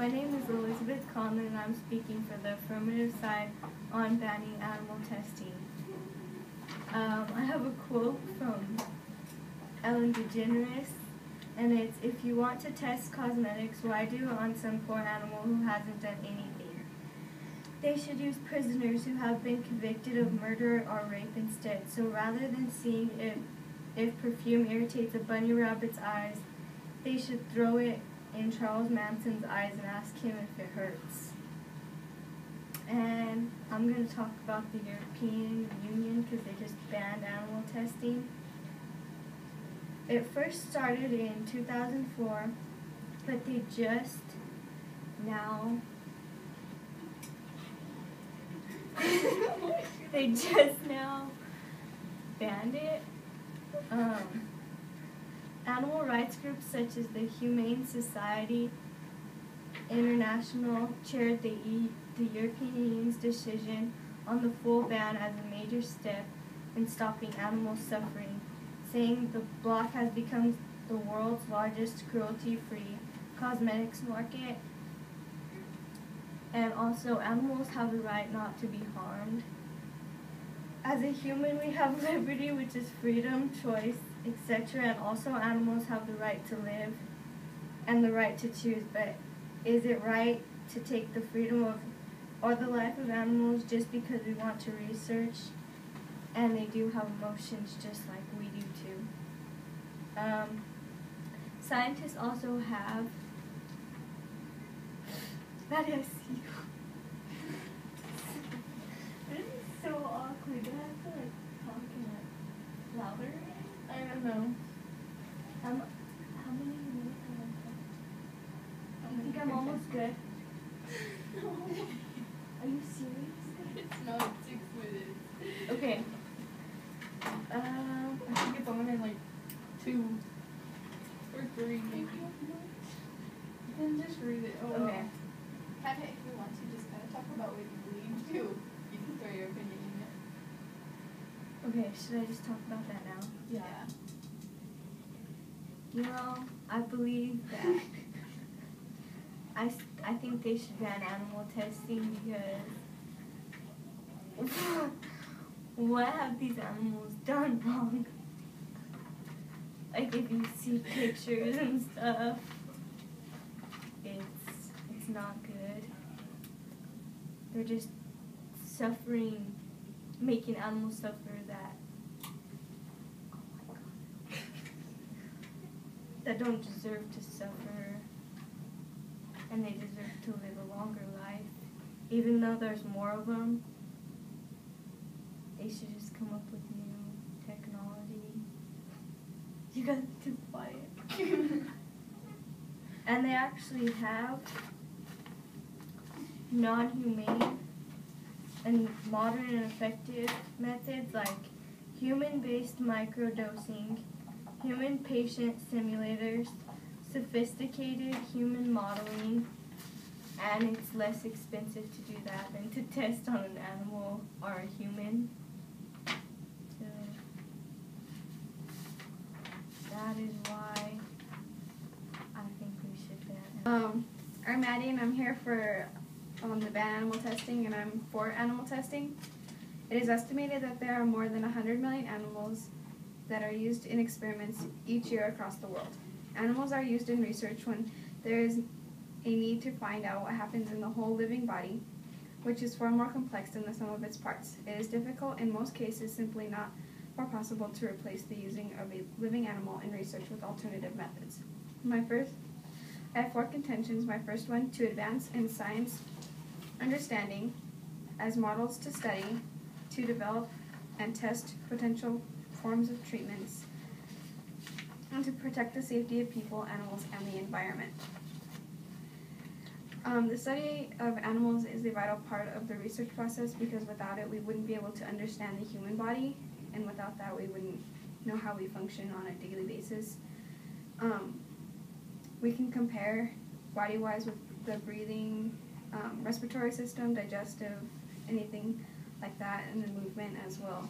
My name is Elizabeth Conlan, and I'm speaking for the affirmative side on banning animal testing. I have a quote from Ellen DeGeneres, and it's, "If you want to test cosmetics, why do it on some poor animal who hasn't done anything? They should use prisoners who have been convicted of murder or rape instead. So rather than seeing if perfume irritates a bunny rabbit's eyes, they should throw it in Charles Manson's eyes and ask him if it hurts." And I'm going to talk about the European Union because they just banned animal testing. It first started in 2004, but they just now banned it. Animal rights groups such as the Humane Society International chaired the European Union's decision on the full ban as a major step in stopping animal suffering, saying the bloc has become the world's largest cruelty-free cosmetics market, and also animals have the right not to be harmed. As a human, we have liberty, which is freedom, choice, etc., and also animals have the right to live and the right to choose. But is it right to take the freedom of or the life of animals just because we want to research? And they do have emotions just like we do too. Scientists also have that is this is so awkward. Do I have to like talk louder? I don't know. How many minutes have I talked? I think I'm almost good. No. Are you serious? It's not 6 minutes. Okay. I think it's only like 2 or 3 maybe. Then just read it. Oh, Okay. Kind of, if you want to, just kind of talk about what you believe too. You can throw your opinion in it. Okay, should I just talk about that now? Yeah. You know, I believe that I think they should ban animal testing because what have these animals done wrong? Like if you see pictures and stuff, it's not good. They're just suffering, making animals suffer that that don't deserve to suffer, and they deserve to live a longer life. Even though there's more of them, they should just come up with new technology. You got too quiet. And they actually have non-humane and modern and effective methods like human-based microdosing, human patient simulators, sophisticated human modeling, and it's less expensive to do that than to test on an animal or a human. So that is why I think we should ban it. I'm Madey, and I'm here for the ban animal testing, and I'm for animal testing. It is estimated that there are more than 100 million animals that are used in experiments each year across the world. Animals are used in research when there is a need to find out what happens in the whole living body, which is far more complex than the sum of its parts. It is difficult, in most cases simply not possible to replace the using of a living animal in research with alternative methods. I have 4 contentions. My first one, to advance in science understanding as models to study, to develop and test potential forms of treatments, and to protect the safety of people, animals, and the environment. The study of animals is a vital part of the research process because without it we wouldn't be able to understand the human body, and without that we wouldn't know how we function on a daily basis. We can compare body-wise with the breathing, respiratory system, digestive, anything like that, and the movement as well.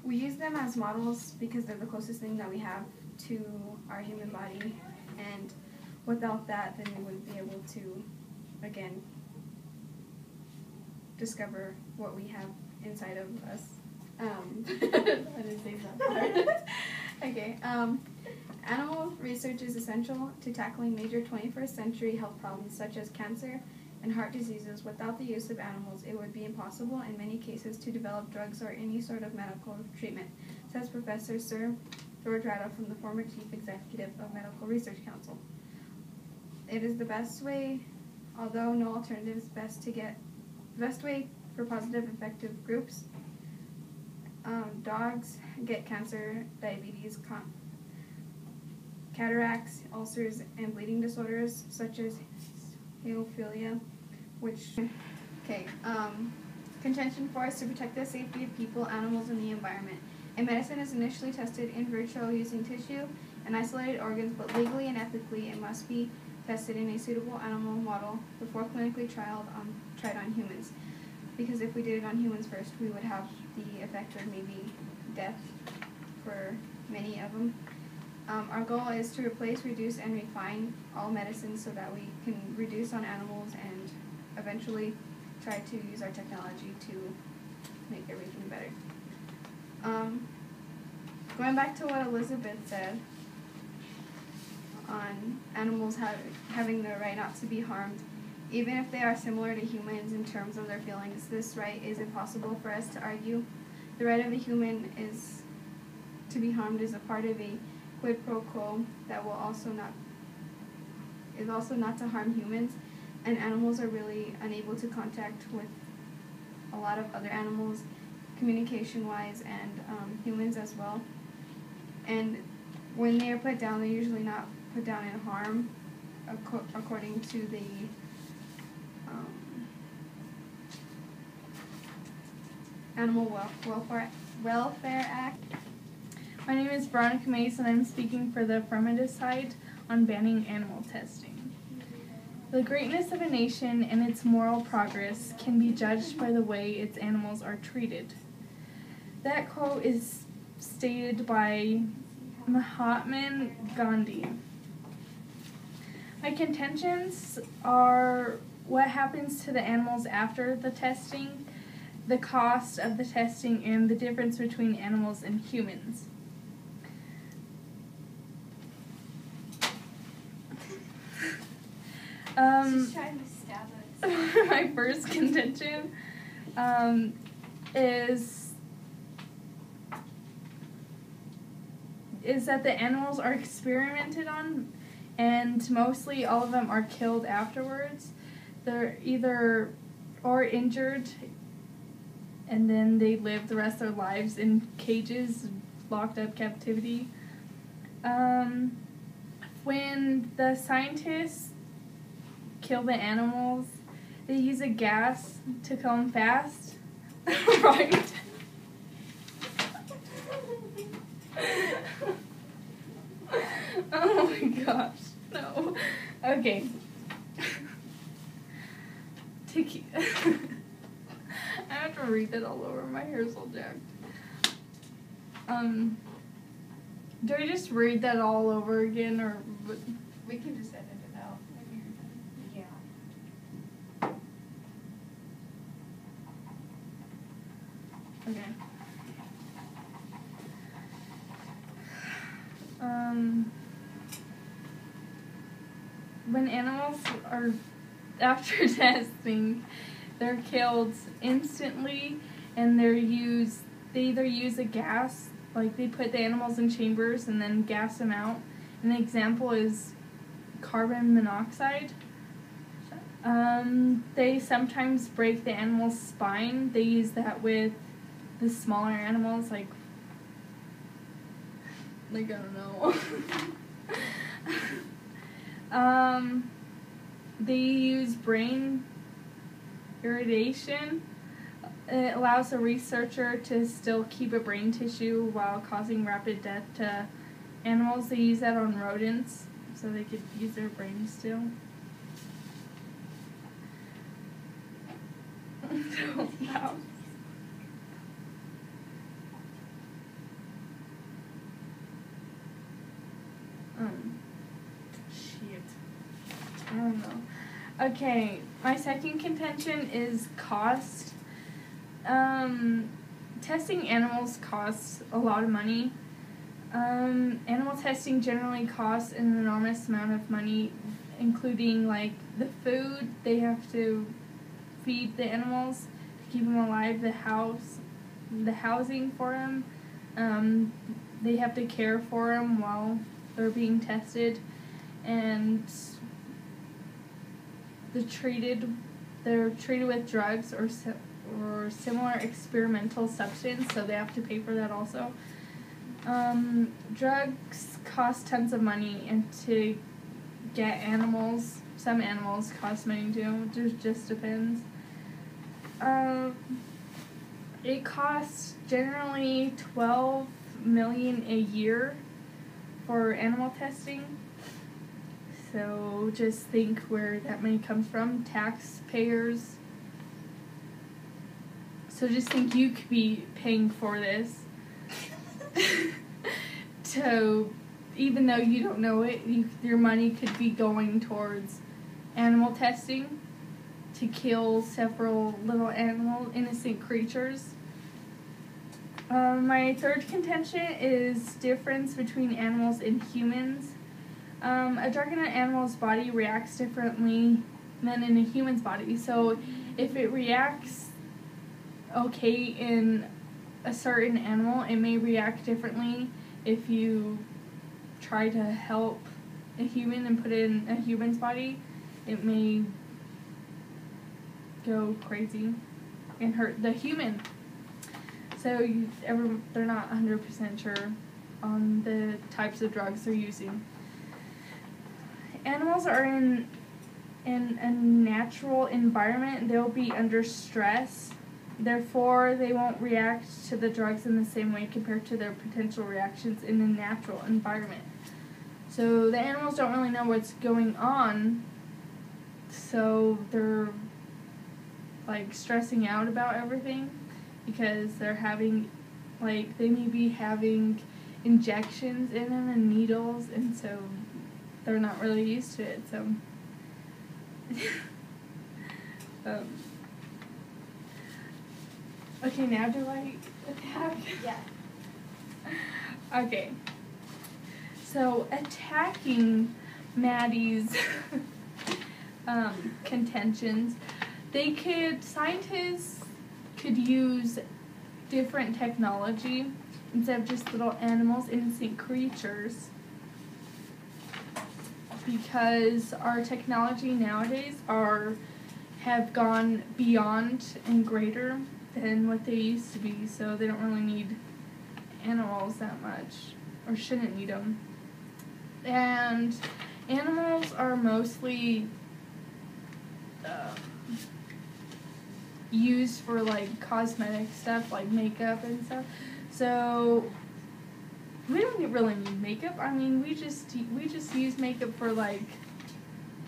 We use them as models because they're the closest thing that we have to our human body, and without that, then we wouldn't be able to, again, discover what we have inside of us. I didn't say that. Okay. Animal research is essential to tackling major 21st century health problems such as cancer and heart diseases. Without the use of animals, it would be impossible in many cases to develop drugs or any sort of medical treatment, says Professor Sir George Rado from the former Chief Executive of Medical Research Council. It is the best way, although no alternative is the best way for positive, effective groups. Dogs get cancer, diabetes, cataracts, ulcers, and bleeding disorders such as hemophilia, contention for us to protect the safety of people, animals, and the environment. A medicine is initially tested in vitro using tissue and isolated organs, but legally and ethically it must be tested in a suitable animal model before clinically tried on humans. Because if we did it on humans first, we would have the effect of maybe death for many of them. Our goal is to replace, reduce, and refine all medicines so that we can reduce on animals and eventually try to use our technology to make everything better. Going back to what Elizabeth said on animals having the right not to be harmed, even if they are similar to humans in terms of their feelings, this right is impossible for us to argue. The right of a human is to be harmed is a part of a quid pro quo that will also not to harm humans, and animals are really unable to contact with a lot of other animals communication-wise, and humans as well. And when they are put down, they're usually not put down in harm, according to the Animal Welfare Act. My name is Veronica Maes, and I'm speaking for the affirmative side on banning animal testing. The greatness of a nation and its moral progress can be judged by the way its animals are treated. That quote is stated by Mahatma Gandhi. My contentions are what happens to the animals after the testing, the cost of the testing, and the difference between animals and humans. She's trying to stab us. My first contention is that the animals are experimented on, and mostly all of them are killed afterwards. They're either or injured, and then they live the rest of their lives in cages, locked up captivity. When the scientists kill the animals, they use a gas to kill them fast, right? Oh my gosh, no. Okay. I have to read that all over. My hair's all jacked. Do I just read that all over again, or We can just edit it out. Yeah. okay? When animals are after testing, they're killed instantly, and they either use a gas, like they put the animals in chambers and then gas them out. An example is carbon monoxide. They sometimes break the animal's spine. They use that with the smaller animals, like I don't know. They use brain irradiation. It allows a researcher to still keep a brain tissue while causing rapid death to animals. They use that on rodents so they could use their brains still. Wow. Okay, my second contention is cost. Testing animals costs a lot of money. Animal testing generally costs an enormous amount of money, including like the food they have to feed the animals to keep them alive, the housing for them. They have to care for them while they're being tested, and they're treated with drugs or similar experimental substance, so they have to pay for that also. Drugs cost tons of money, and to get some animals cost money too. It just depends. It costs generally $12 million a year for animal testing. So just think where that money comes from, taxpayers. So just think you could be paying for this. So even though you don't know it, your money could be going towards animal testing to kill several little innocent creatures. My third contention is difference between animals and humans. A drug in an animal's body reacts differently than in a human's body. So if it reacts okay in a certain animal, it may react differently if you try to help a human and put it in a human's body. It may go crazy and hurt the human. So they're not 100% sure on the types of drugs they're using. Animals are in a natural environment. They'll be under stress. Therefore, they won't react to the drugs in the same way compared to their potential reactions in a natural environment. So the animals don't really know what's going on, so they're like stressing out about everything because they're having, like, they may be having injections in them and needles, and so they're not really used to it. So okay, now do I attack? Yeah. Okay. So attacking Madey's contentions, scientists could use different technology instead of just little animals, innocent creatures, because our technology nowadays have gone beyond and greater than what they used to be, so they don't really need animals that much, or shouldn't need them. And animals are mostly used for like cosmetic stuff, like makeup and stuff. So we don't really need makeup. I mean, we just use makeup for like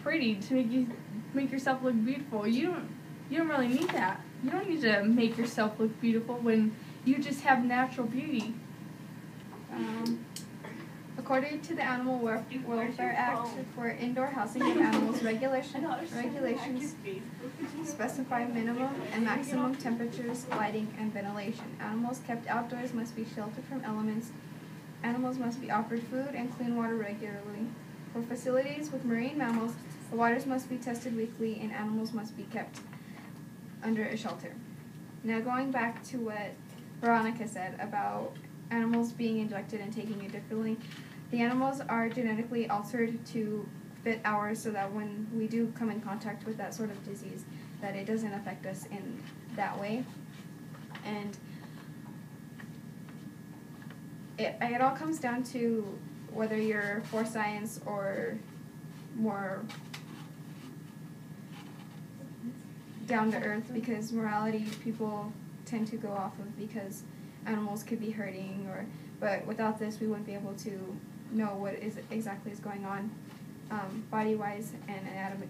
pretty, to make yourself look beautiful. You don't really need that. You don't need to make yourself look beautiful when you just have natural beauty. According to the Animal Welfare Act for indoor housing of animals, regulations specify minimum and maximum temperatures, lighting, and ventilation. Animals kept outdoors must be sheltered from elements. Animals must be offered food and clean water regularly. For facilities with marine mammals, the waters must be tested weekly and animals must be kept under a shelter. Now going back to what Veronica said about animals being injected and taking it differently, the animals are genetically altered to fit ours so that when we do come in contact with that sort of disease, that it doesn't affect us in that way. And it all comes down to whether you're for science or more down to earth, because morality people tend to go off of because animals could be hurting, but without this we wouldn't be able to know what exactly is going on body-wise and anatomically.